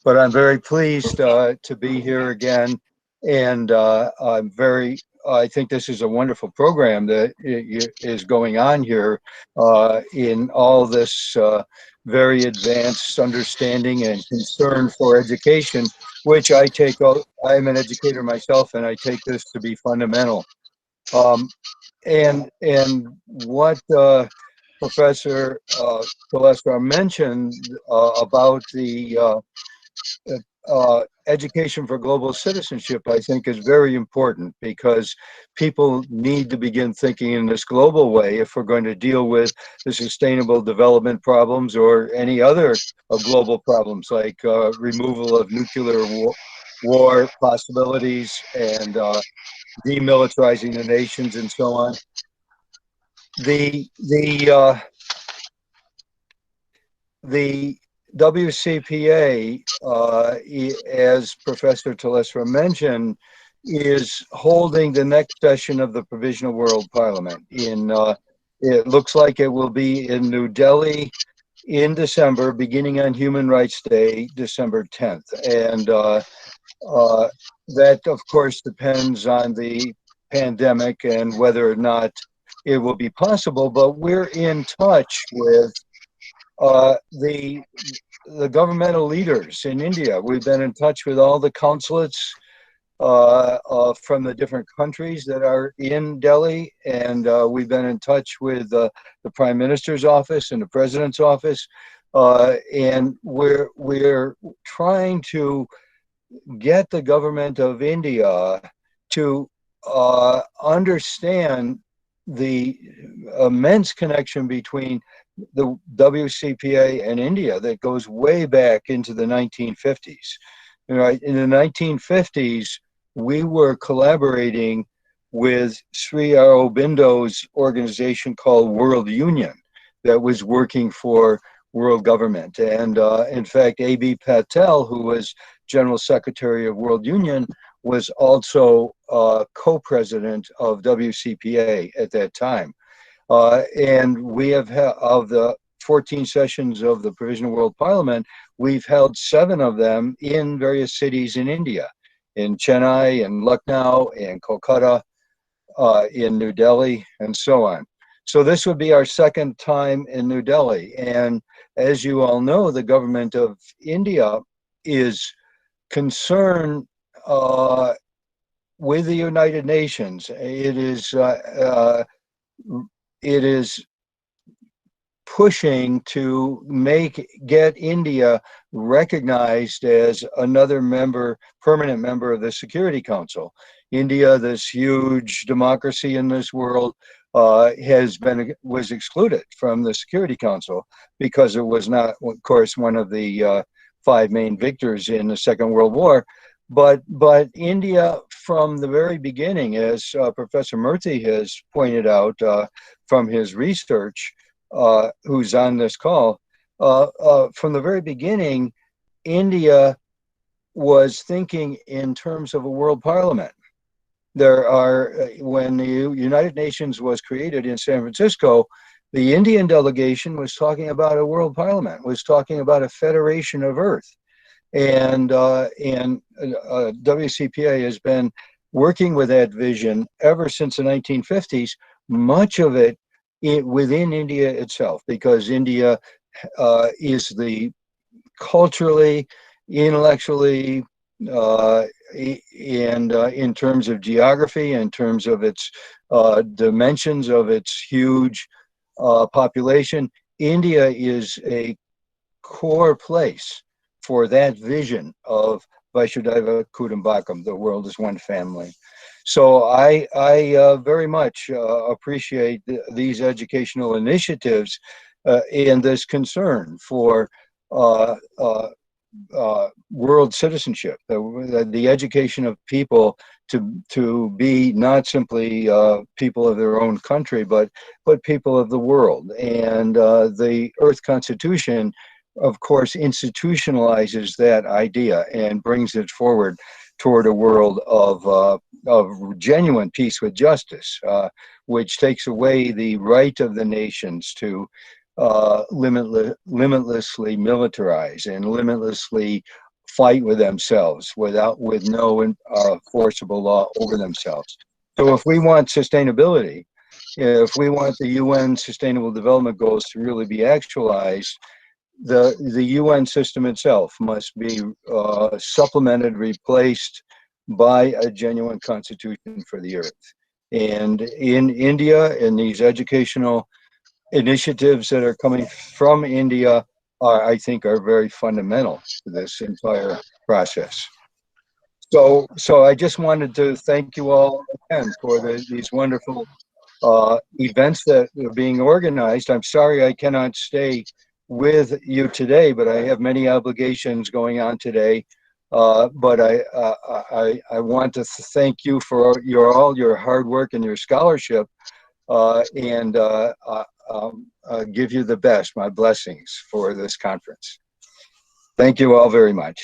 but I'm very pleased to be here again, and I think this is a wonderful program that is going on here in all this very advanced understanding and concern for education, which I'm an educator myself, and I take this to be fundamental. Um, and what Professor Talesra mentioned about the education for global citizenship, I think, is very important because people need to begin thinking in this global way if we're going to deal with the sustainable development problems or any other global problems like removal of nuclear war possibilities and demilitarizing the nations and so on. The WCPA, as Professor Talesra mentioned, is holding the next session of the Provisional World Parliament. It looks like it will be in New Delhi in December, beginning on Human Rights Day, December 10th. And that, of course, depends on the pandemic and whether or not it will be possible. But we're in touch with the governmental leaders in India. We've been in touch with all the consulates from the different countries that are in Delhi, and we've been in touch with the Prime Minister's office and the President's office, and we're trying to get the government of India to understand the immense connection between the WCPA and India that goes way back into the 1950s. Right? In the 1950s, we were collaborating with Sri Aurobindo's organization called World Union that was working for world government. And in fact, A.B. Patel, who was General Secretary of World Union, was also co-president of WCPA at that time. And we have, of the 14 sessions of the Provisional World Parliament, we've held 7 of them in various cities in India, in Chennai, in Lucknow, in Kolkata, in New Delhi, and so on. So this would be our second time in New Delhi. And as you all know, the government of India is concerned with the United Nations. It is pushing to get India recognized as another permanent member of the Security Council. India, this huge democracy in this world, was excluded from the Security Council because it was not, of course, one of the 5 main victors in the Second World War. But India, from the very beginning, as Professor Murthy has pointed out from his research, who's on this call, from the very beginning, India was thinking in terms of a world parliament. When the United Nations was created in San Francisco, the Indian delegation was talking about a world parliament, was talking about a federation of Earth. And WCPA has been working with that vision ever since the 1950s, much of it within India itself, because India is the culturally, intellectually, and in terms of geography, in terms of its dimensions of its huge population, India is a core place for that vision of Vaisudhaiva Kutumbakam, the world is one family. So I very much appreciate these educational initiatives and this concern for world citizenship, the education of people to be not simply people of their own country, but people of the world. And the Earth Constitution, of course, institutionalizes that idea and brings it forward toward a world of genuine peace with justice, which takes away the right of the nations to limitlessly militarize and limitlessly fight with themselves with no forcible law over themselves. So if we want sustainability, if we want the UN Sustainable Development Goals to really be actualized, the UN system itself must be supplemented, replaced by a genuine constitution for the earth. And in India, in these educational initiatives that are coming from India, I think, are very fundamental to this entire process. So I just wanted to thank you all again for these wonderful events that are being organized. I'm sorry I cannot stay with you today, but I have many obligations going on today. But I want to thank you for all your hard work and your scholarship, and give you the best, my blessings for this conference. Thank you all very much.